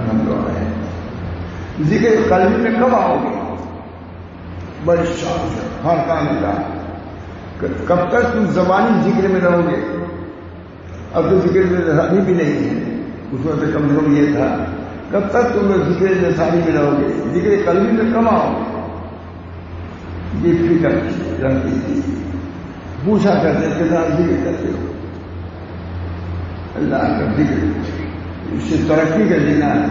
[SPEAKER 2] ہم لوگ آئے ذکر قلبی میں کب آؤ گے؟ بڑی شان سے ہر کام ملا کب تک تم زبانی ذکر میں رہو گے؟ اب تو ذکر لسانی بھی نہیں ہے، اس وقت کم سے کم یہ تھا کب تک تم ذکر لسانی میں رہو گے؟ ذکر قلبی میں کب آؤ گے؟ یہ فکر رہتی تھی، پوچھا کرتے تھے ذکر کرتے ہو اللہ کا ذکر، اس سے ترقی کا دینا ہے۔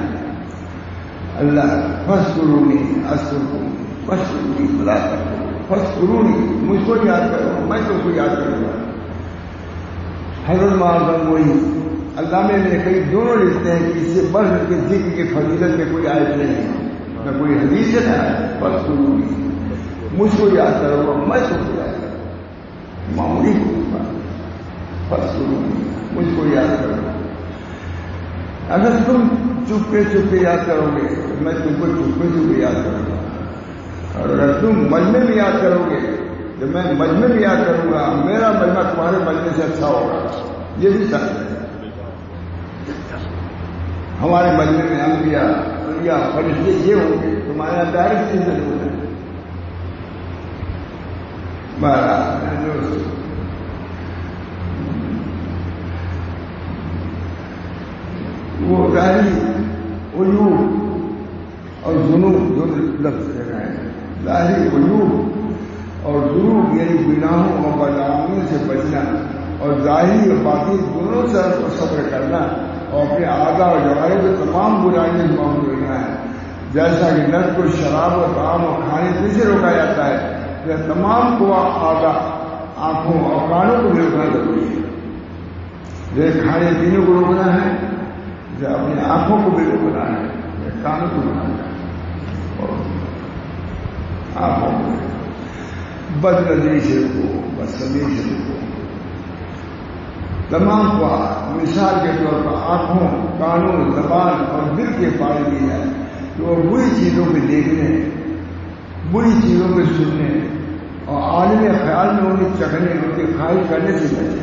[SPEAKER 2] اللہ فاذکرونی اذکرکم واشکرونی ولا تکفرون، فاذکرونی مجھ کو یاد کرو میں تو کو یاد کروں گا۔ حضرت معظم وہی اللہ میں نے کئی دونوں لکھتے ہیں کہ اس سے بڑھ کے ذکر کی فضیلت میں کوئی آیت نہیں ہے، نہ کوئی حدیث ہے۔ فاذکرونی مجھ کو یاد کرو گا میں تو کو یاد کروں گا، معمولی کو فاذکرونی مجھ کو یاد کرو۔ اگر تم چپکے چپکے یاد کرو گے میں تم کو چپکے چپکے یاد کروں گا، اور اگر تم مجمع میں یاد کرو گے تو میں مجمع میں یاد کروں گا، میرا مجمع تمہارے مجمع سے اچھا ہوگا۔ یہ بھی سچ ہے، ہمارے مجمع میں انبیاء یا فرشتے یہ ہوں گے، تمہارے ڈائریکٹ چیزیں ضرور ہے۔ وہ ظاہری عیوب اور ذنوب جو لفظ ہے، ظاہری عیوب اور ذنوب یعنی گناہوں اور بدعملیوں سے بچنا، اور ظاہری اور باطنی دونوں سے صبر کرنا، اور اپنے اعضاء اور جوارح کو تمام برائیوں سے محفوظ رکھنا ہے۔ جیسا کہ نفس کو شراب اور طعام اور کھانے پینے سے روکا جاتا ہے، یہ تمام کو اعضاء آنکھوں اور کانوں کو بھی روکنا ضروری ہے۔ جیسے کھانے پینے کو روکنا ہے، اپنی آنکھوں کو بھی روکنا ہے، کانوں کو روکنا ہے، اور آنکھوں کو بد نظری سے روکو، بدسمعی سے روکو۔ تمام کو مثال کے طور پر آنکھوں، کانوں، زبان اور دل کے پائے دی جائے تو بری چیزوں کو دیکھنے، بری چیزوں کو سننے اور عالم خیال میں انہیں چکھنے، ان کی خواہش کرنے سے بچے۔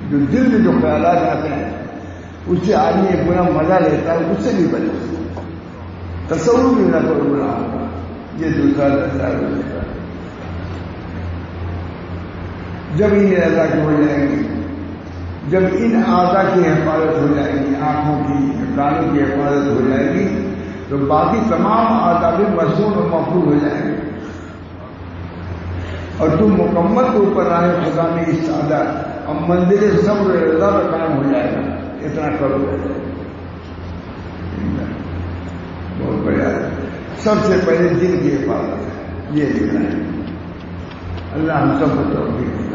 [SPEAKER 2] جو دل میں جو خیالات آتے ہیں اس سے آدمی ایک بڑا مزہ لیتا ہے، اس سے بھی بچے، تصور بھی نہ کرو بنا ہوگا۔ یہ دوسرا درجہ ہو جائے گا جب انہیں اعضاء کی ہو جائیں گی، جب ان اعضاء کی حفاظت ہو جائے گی، آنکھوں کی، کانوں کی حفاظت ہو جائے گی، تو باقی تمام اعضاء بھی مصون اور محفوظ ہو جائیں گے، اور تم مکمل کے اوپر راہ خدا میں استعداد اور منزل صبر و رضا پر قائم ہو جائے گا۔ اتنا کرو بہت بڑھیا۔ سب سے پہلے دل کی حفاظت ہے، یہ لکھنا ہے۔ اللہ ہم سب کو توفیق دے۔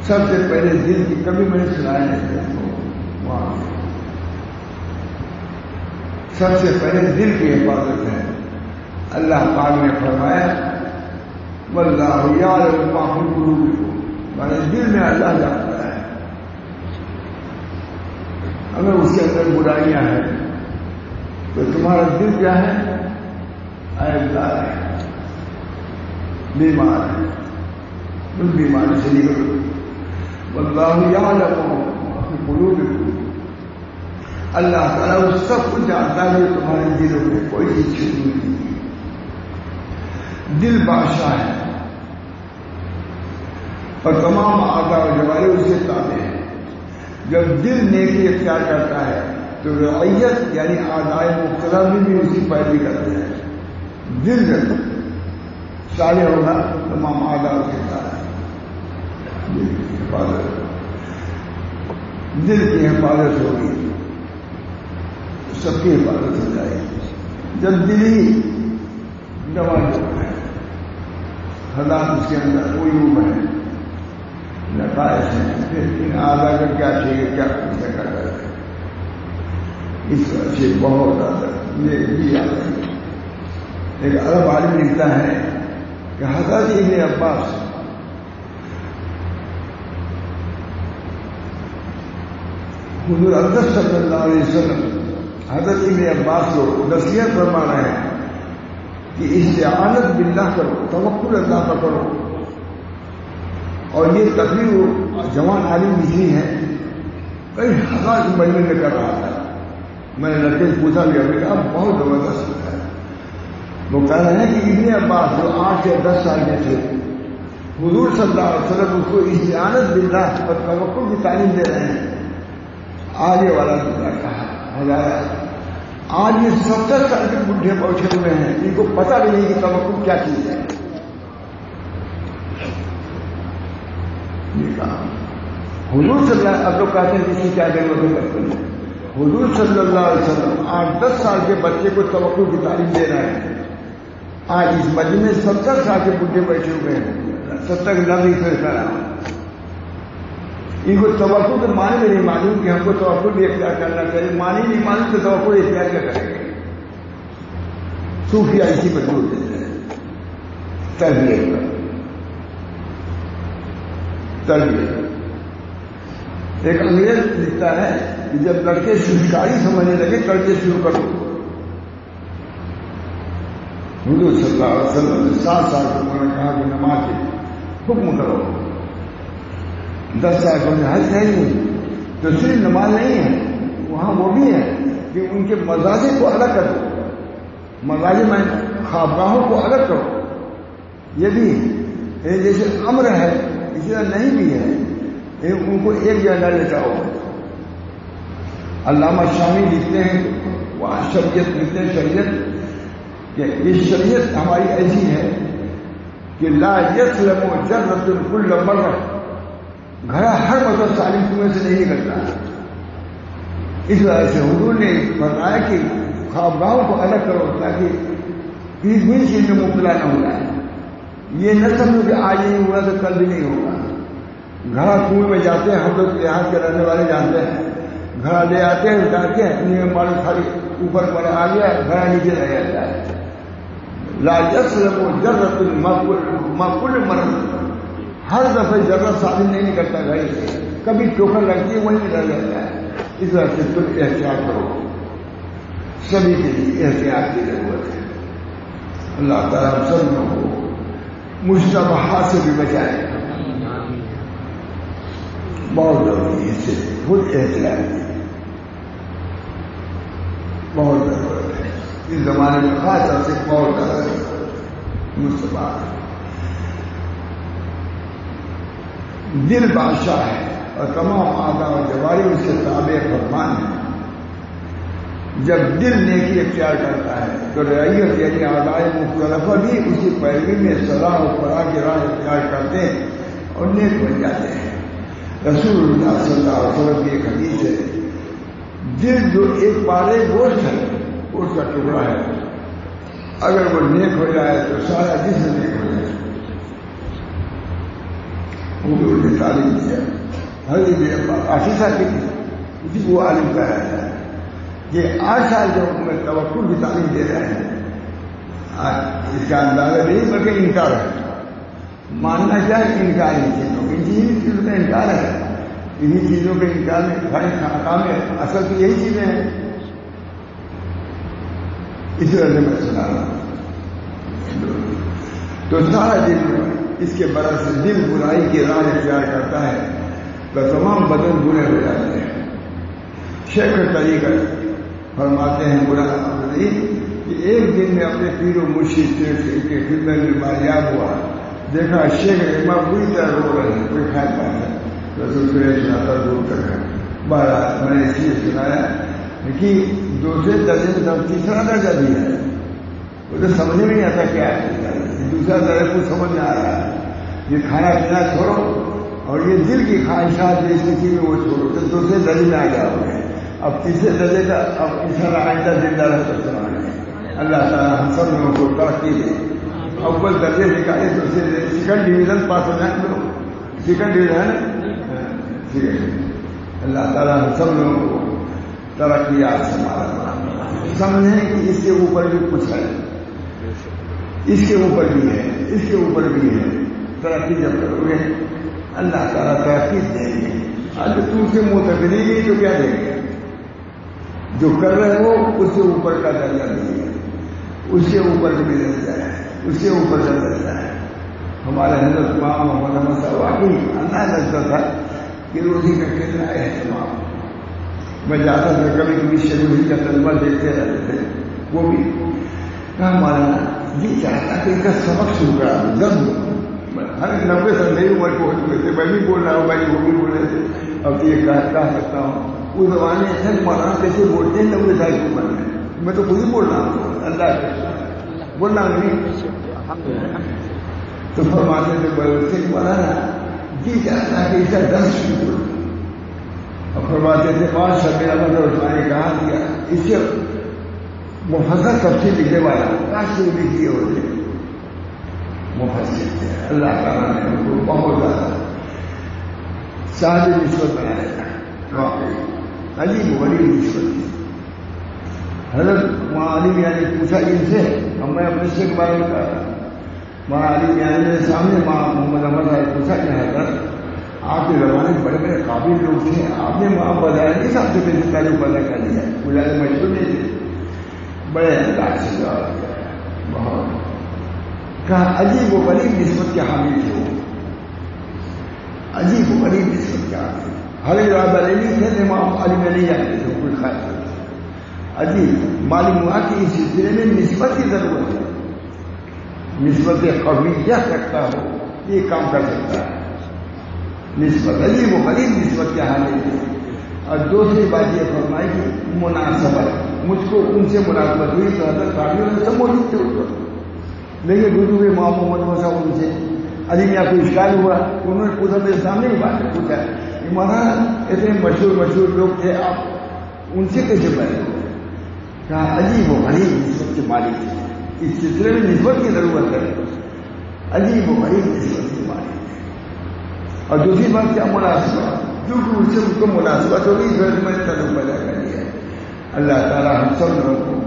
[SPEAKER 2] سب سے پہلے دل کی، کبھی میں نے سنایا نہیں وہاں، سب سے پہلے دل کی حفاظت ہے۔ اللہ پاک نے فرمایا واللہ یعلم ما فی قلوبکم، مانے دل میں اللہ جانتا ہے۔ اگر اس کے اندر برائیاں ہیں تو تمہارا دل کیا ہے؟ عیب دار ہے، بیمار ہے، ان بیماری سے نکلو۔ واللہ یعلم ما فی قلوبکم، اللہ تعالیٰ وہ سب کچھ جانتا ہے جو تمہارے دلوں میں، کوئی چیز چھپی نہیں۔ دل بادشاہ ہے اور تمام اعضاء و جوارح اس سے تابع ہیں۔ جب دل نیکی اختیار کرتا ہے تو رعیت یعنی اعضاء مختلف بھی اسی پیروی کرتے ہیں۔ دل جب صالح ہوگا تمام اعضاء کے ساتھ حفاظت، دل کی حفاظت ہوگی سب کی حفاظت ہو جائے گی۔ جب دلی دوا جو ہے حالات اس کے اندر عیوب ہے، نقائص ہیں، پھر ان اعضاء کا کیا چاہیے، کیا پوچھا کرتا ہے، اس وجہ سے بہت زیادہ یہ بھی یاد ہے۔ ایک عرب عالم لکھتا ہے کہ حضرت ابن عباس حضور اقدس صلی اللہ علیہ وسلم حضرت ابن عباس کو نصیحت فرما رہے ہیں کہ استعانت باللہ کرو، توکل اللہ پر کرو. اور یہ تقریر جوان عالم اسی ہے، کئی ہزار کی مجمع میں کر رہا تھا. میں نے لڑکے سے پوچھا بھی، ابھی کہا بہت زبردست ہے. وہ کہہ رہے ہیں کہ ابن عباس جو 8 یا 10 سال کے تھے، حضور صلی اللہ علیہ وسلم اس کو استعانت باللہ اور توکل کی تعلیم دے رہے ہیں. آگے والا دوسرا کہا ہزار، آج یہ 70 سال کے بڈھے بیٹھے ہوئے ہیں، ان کو پتہ بھی نہیں کہ توکل کیا چیز ہے. یہ کہا حضور صلی اللہ، اب لوگ کہتے ہیں کسی کیا ضرورت ہے. حضور صلی اللہ علیہ وسلم 8-10 سال کے بچے کو توکل کی تعلیم دے رہے ہیں. آج اس مجلس میں 70 سال کے بڈھے بیٹھے ہوئے ہیں، 70 کے لفظ سے کرا. ان کو توکل کے معنی میں نہیں معلوم کہ ہم کو توکل بھی اختیار کرنا چاہیے. معنی نہیں معلوم تو توکل اختیار کیا کریں گے. صوفیہ اسی پر زور دیتے ہیں، تربیت پر. تربیت ایک انگریز لکھتا ہے کہ جب لڑکے شکاری سمجھنے لگے کرتے شروع کرو. حضور صلی اللہ علیہ وسلم نے 7 سال کی عمر میں کہا کہ نماز کے حکم کرو. 10 سال کی عمر حج ہے نہیں تو صرف نماز نہیں ہے، وہاں وہ بھی ہے کہ ان کے مزاج کو الگ کر دو. مزاج میں خوابگاہوں کو الگ کرو. یہ بھی جیسے امر ہے اسی طرح نہیں بھی ہے، ان کو ایک جگہ لے جاؤ. علامہ شامی لکھتے ہیں، وہاں شریعت لکھتے ہیں، شریعت کہ یہ شریعت ہماری ایسی ہے کہ لا یسلم جرۃ کل مرہ، گھڑا ہر مطلب سالم کنویں سے نہیں نکلتا. اس وجہ سے حضور نے فرمایا کہ خوابگاہوں کو الگ کرو تاکہ بیچ بیچ چیز میں مبتلا نہ ہو جائے. یہ نہ سمجھو کہ آج نہیں ہوا تو کل بھی نہیں ہوگا. گھڑا کنویں میں جاتے ہیں، ہم لوگ دیہات کے رہنے والے جانتے ہیں. گھڑا لے آتے ہیں، ڈالتے ہیں، اپنی میں معلوم خالی اوپر پر آ گیا، گھڑا نیچے رہ جاتا ہے. لا یسلم جرۃ ما کل مرض، ہر دفعہ ذرہ ثابت نہیں نکلتا گھڑی سے، کبھی ٹوکر لگتی ہے وہیں رہ جاتا ہے. اس وجہ سے تم احتیاط کرو، سبھی کے لیے احتیاط کی ضرورت ہے. اللہ تعالیٰ ہم سب لوگوں کو مشتبہات سے بھی بچائے. بہت ضروری ہے، اس سے خود احتیاط کی بہت ضرورت ہے. اس زمانے میں خاص طور سے بہت زیادہ مشتبہات. دل بادشاہ ہے اور تمام اعضاء و جوارح اس کے تابع فرمان ہے. جب دل نیکی اختیار کرتا ہے تو رعیت یعنی اعضاء مختلفہ بھی اسی پیروی میں صلاح و فلاح کی راہ اختیار کرتے ہیں اور نیک بن جاتے ہیں. رسول اللہ صلی اللہ علیہ وسلم کی ایک حدیث ہے، دل جو ایک پارے گوشت ہے، گوشت کا ٹکڑا ہے، اگر وہ نیک ہو جائے تو سارا جسم نیک ہو جائے. حضور نے تعلیم دیا. حضرت عاشقہ کی اسی کو عالم کہا جاتا ہے. یہ 8 سال جو میں توکل کی تعلیم دے رہے ہیں، اس کا اندازہ نہیں بلکہ انکار ہے. ماننا کیا ہے؟ انکار ان چیزوں کی، ان چیزوں کا انکار ہے. انہیں چیزوں کے انکار میں کام ہے. اصل تو یہی چیزیں ہیں. اس وجہ سے میں سنا رہا ہوں. تو سارا دل اس کے برعکس دل برائی کی راہ اختیار کرتا ہے تو تمام بدن برے ہو جاتے ہیں. شیخ طریقہ فرماتے ہیں برا کہ ایک دن میں اپنے پیر و مرشد کے خدمت میں باریاب ہوا، دیکھا شیخ امام بری طرح رو رہے ہیں، کوئی خیر بات ہے رسول سناتا دور کر ہے. بہرحال میں نے اس لیے سنایا کہ دوسرے درجے میں تیسرا درجہ بھی ہے، وہ تو سمجھ میں نہیں آتا کیا ہے. دوسرا درجہ کو سمجھ میں آ رہا ہے. یہ کھانا پینا چھوڑو اور یہ دل کی خواہشات جس کسی میں وہ چھوڑو تو دوسرے درجے میں آ جاؤ گے. اب تیسرے درجے کا اب انشاءاللہ آئندہ زندہ رہتا سنانا ہے. اللہ تعالیٰ ہم سب لوگوں کو ترقی دے. اول درجے نکالے دوسرے سیکنڈ ڈویژن پاس ہو جائیں لوگ. سیکنڈ ڈویژن اللہ تعالیٰ ہم سب لوگوں کو ترقیات سے مارا. سمجھیں کہ اس کے اوپر بھی کچھ ہے، اس کے اوپر بھی ہے، اس کے اوپر بھی ہے. ترقی جب کرو گے اللہ تعالیٰ ترقی دیں گے. آج تم سے منہ تک نہیں گئی تو کیا دیں گے؟ جو کر رہے ہو اس سے اوپر کا درجہ نہیں ہے، اس سے اوپر کا بھی درجہ ہے، اس سے اوپر کا درجہ ہے۔ ہمارے حضرت امام محمد احمد صاحب واقعی اللہ لگتا تھا کہ روزی کا کتنا اہتمام۔ میں جاتا تھا کبھی کبھی شروعی کا طلبہ دیکھتے رہتے تھے، وہ بھی کہا مولانا جی چاہتا کہ ان کا سبق شروع کرا دوں، ہر 90 سال نئی عمر کو ہوئے تھے، میں بھی بول رہا ہوں، بھائی وہ بھی بول رہے تھے، اب یہ کہہ سکتا ہوں اس زمانے میں مولانا کیسے بولتے ہیں 90 سال کی عمر میں تو خود ہی بول رہا ہوں، اللہ کا بول رہا ہوں نہیں۔ تو فرماتے تھے بولتے مولانا جی چاہتا کہ اس کا درس شروع کرو، اور فرماتے تھے پانچ شب مطلب عثمان نے کہا دیا اس سے مفسر سب سے لکھنے والا کاش سے لکھیے ہوتے مفسر تھے۔ اللہ تعالیٰ نے ان کو بہت زیادہ صاحب نسبت بنایا، واقعی عجیب بڑی نسبت تھی۔ حضرت وہاں علی میاں نے پوچھا ان سے، اب میں اپنے سے کے بارے میں کہا تھا، وہاں علی میاں نے میرے سامنے ماں محمد احمد صاحب پوچھا کہ حضرت آپ کے زمانے میں بڑے بڑے قابل لوگ تھے، آپ نے وہاں بتایا نہیں صاحب سے کیسے تعلق پیدا کر لیا، بجائے مشہور نہیں تھے، بڑے انداز سے جواب دیا، بہت کہا عجیب و غریب نسبت کے حامل تھے وہ، عجیب و غریب نسبت کے حامل، ہر ارادہ علی تھے، امام علی میں نہیں جانتے تھے کوئی خاص عجیب معلوم ہوا کہ اس سلسلے میں نسبت کی ضرورت ہے، نسبت قویہ رکھتا ہو یہ کام کر سکتا ہے، نسبت عجیب و غریب نسبت کے حامل تھے۔ اور دوسری بات یہ فرمائی کہ مناسبت، مجھ کو ان سے مناسبت ہوئی تو حضرت قاضیوں نے سب موجود تھے اس وقت، لیکن گرو امام محمد صاحب ان سے علی میاں کو اشکال ہوا، انہوں نے پوچھا میرے سامنے ہی بات پوچھا کہ مولانا اتنے مشہور لوگ تھے آپ ان سے کیسے بیٹھے ہوئے؟ کہا عجیب و غریب نسبت کے مالک تھے، اس سلسلے میں نسبت کی ضرورت ہے، عجیب و غریب نسبت کے مالک تھے۔ اور دوسری بات کیا مناسبت، کیونکہ اس سے ان کو مناسبت ہوگی اس وجہ میں تعلق پیدا کر لیا ہے۔ اللہ تعالیٰ ہم سب لوگوں کو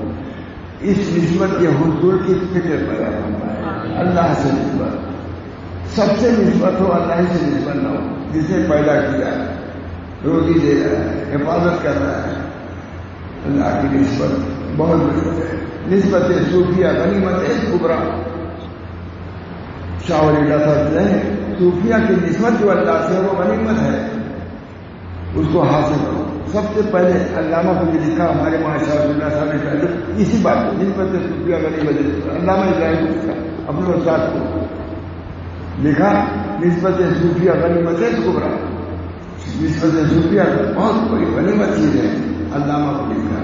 [SPEAKER 2] اس نسبت کے حصول کی فکر پیدا فرمائے، اللہ سے نسبت، سب سے نسبت ہو، اللہ سے نسبت نہ ہو، جسے پیدا کیا ہے، روزی دے رہا ہے، حفاظت کر رہا ہے، اللہ کی نسبت بہت بڑی ہے۔ نسبت صوفیہ غنیمت کبریٰ، شاہ ولی اللہ صاحب ہیں صوفیہ کی نسبت جو اللہ سے وہ غنیمت ہے، اس کو حاصل کرو۔ سب سے پہلے علامہ کو یہ لکھا ہمارے وہاں شاہ ولی اللہ صاحب نے پہلے اسی بات کو نسبت صوفیہ غنیمت، علامہ ابراہیم کو لکھا اپنے استاد کو لکھا نسبت صوفیہ غنیمت کبریٰ، نسبت صوفیہ بہت بڑی غنیمت چیز ہے، علامہ کو لکھا۔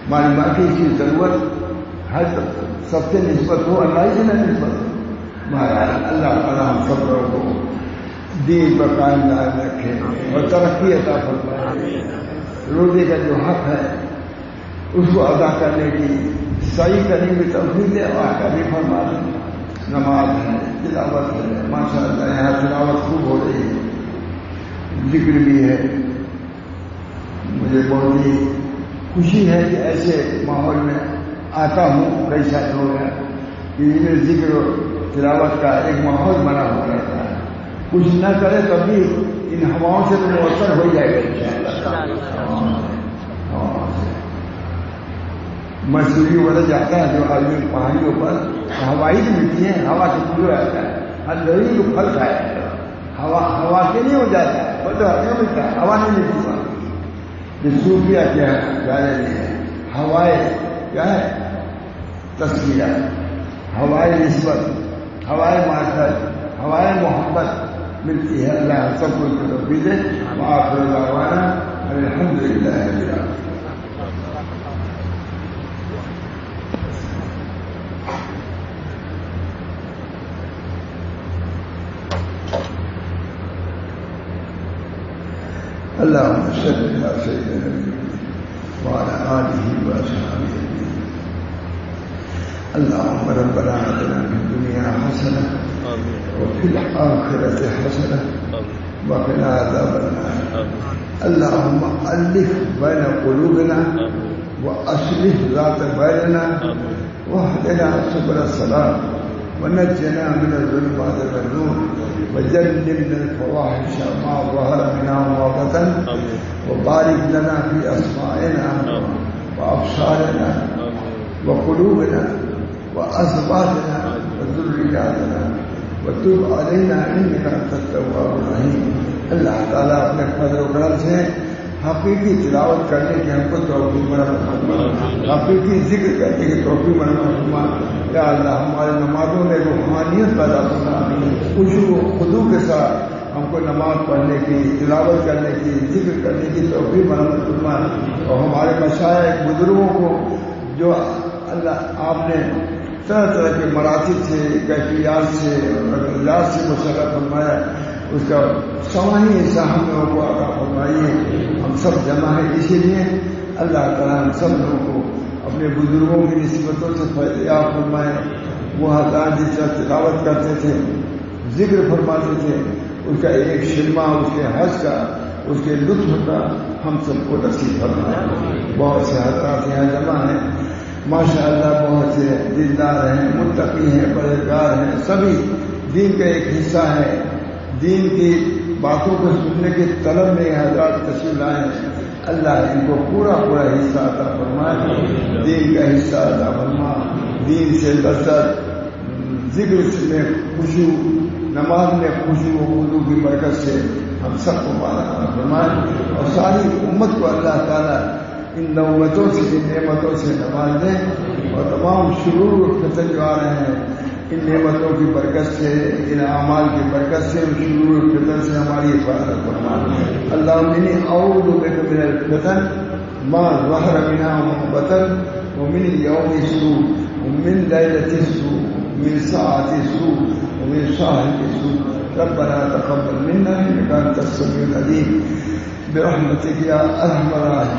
[SPEAKER 2] ہماری باقی کی ضرورت ہر سب سے نسبت ہو، اللہ سے نہ نسبت ہو۔ مہاراج اللہ تعالیٰ ہم سب لوگوں کو دین پر قائم دائم رکھے اور ترقی عطا فرمائے، روزے کا جو حق ہے اس کو ادا کرنے کی صحیح کرنے کی توفیق دے اور آگاہی فرما دے۔ نماز ہے، تلاوت ہے، ماشاء اللہ یہاں تلاوت خوب ہو رہی ہے، ذکر بھی ہے، مجھے بہت ہی خوشی ہے کہ ایسے ماحول میں آتا ہوں، کئی سال ہو گیا کہ ذکر تلاوت کا ایک ماحول بنا ہوا رہتا ہے، کچھ نہ کرے تب بھی ان ہواؤں سے تو مؤثر ہو جائے گا انشاءاللہ۔ مسوری والا جاتا ہے جو آدمی پہاڑیوں پر ہوائی جو ملتی ہے، ہوا سے پورا رہتا ہے، ہر لڑی کو پھل کھایا ہوا کے لیے ہو جاتا ہے، پھل تو ہر ملتا ہے، ہوا نہیں ملتی وہاں۔ یہ صوفیہ کیا ہے، ہوائے کیا ہے، تسلیہ، ہوائے نسبت، ہوائے معرفت، ہوائے محبت ملتی ہے۔ اللہ سب کو توفیق دے۔ وآخر دعوانا الحمدللہ رب العالمین۔ اللهم صل على سيدنا محمد وعلى آله وأصحابه أجمعين۔ اللهم ربنا آتنا في الدنيا حسنة وفي الآخرة حسنة وقنا عذاب النار۔ اللهم ألف بين قلوبنا وأصلح ذات بيننا واهدنا سبل السلام ونجنا من الظلمات إلى النور وجنبنا الفواحش ما ظهر منها وما بطن وبارك لنا في أسماعنا وأبصارنا وقلوبنا وأزواجنا وذرياتنا وتب علينا إنك أنت التواب الرحيم. اللہ تعالیٰ اپنے فضل و کرم سے حقیقی تلاوت کرنے کی ہم کو توفیق عطا فرما، حقیقی ذکر کرنے کی توفیق عطا فرما. یا اللہ ہمارے نمازوں میں روحانیت پیدا فرما، خشوع و خضوع کے ساتھ ہم کو نماز پڑھنے کی، تلاوت کرنے کی، ذکر کرنے کی توفیق عطا فرما. اور ہمارے مشائخ بزرگوں کو جو اللہ آپ نے طرح طرح کے مراتب سے، کیفیات سے اور انداز سے مشرف فرمایا، اس کا سوانی حصہ ہم لوگوں کو عطا فرمائیے. ہم سب جمع ہیں اسی لیے اللہ تعالیٰ ہم سب لوگوں کو اپنے بزرگوں کی نسبتوں سے فیضیاب فرمائے. وہ حضرات جس طرح تلاوت کرتے تھے، ذکر فرماتے تھے، اس کا ایک شرما، اس کے حج کا، اس کے لطف کا ہم سب کو نصیب فرمائے. بہت سے حضرات یہاں جمع ہیں ماشاء اللہ، بہت سے دیندار ہیں، متقی ہیں، پرہیزگار ہیں، سبھی دین کا ایک حصہ ہے. دین کی باتوں کو سننے کے طلب میں حضرات تشریف لائے ہیں. اللہ ان کو پورا پورا حصہ عطا فرمائے، دین کا حصہ عطا فرما. دین سے لذت، ذکر میں خوشی، نماز میں خوشی و خضوع کی برکت سے ہم سب کو مالا فرمائے. اور ساری امت کو اللہ تعالیٰ ان نعمتوں سے، ان نعمتوں سے نواز دیں. اور تمام شرور و فتن جو آ رہے ہیں، ان نعمتوں کی برکت سے، ان اعمال کی برکت سے، ان شرور و فتن سے ہماری حفاظت فرما. اللہم انی اعوذ بک من الفتن ما ظہر منها وما بطن ومن یوم السوء ومن لیلۃ السوء ومن ساعۃ السوء ومن شاہد السوء. ربنا تقبل منا انك انت السميع العليم برحمتك يا ارحم الراحمين.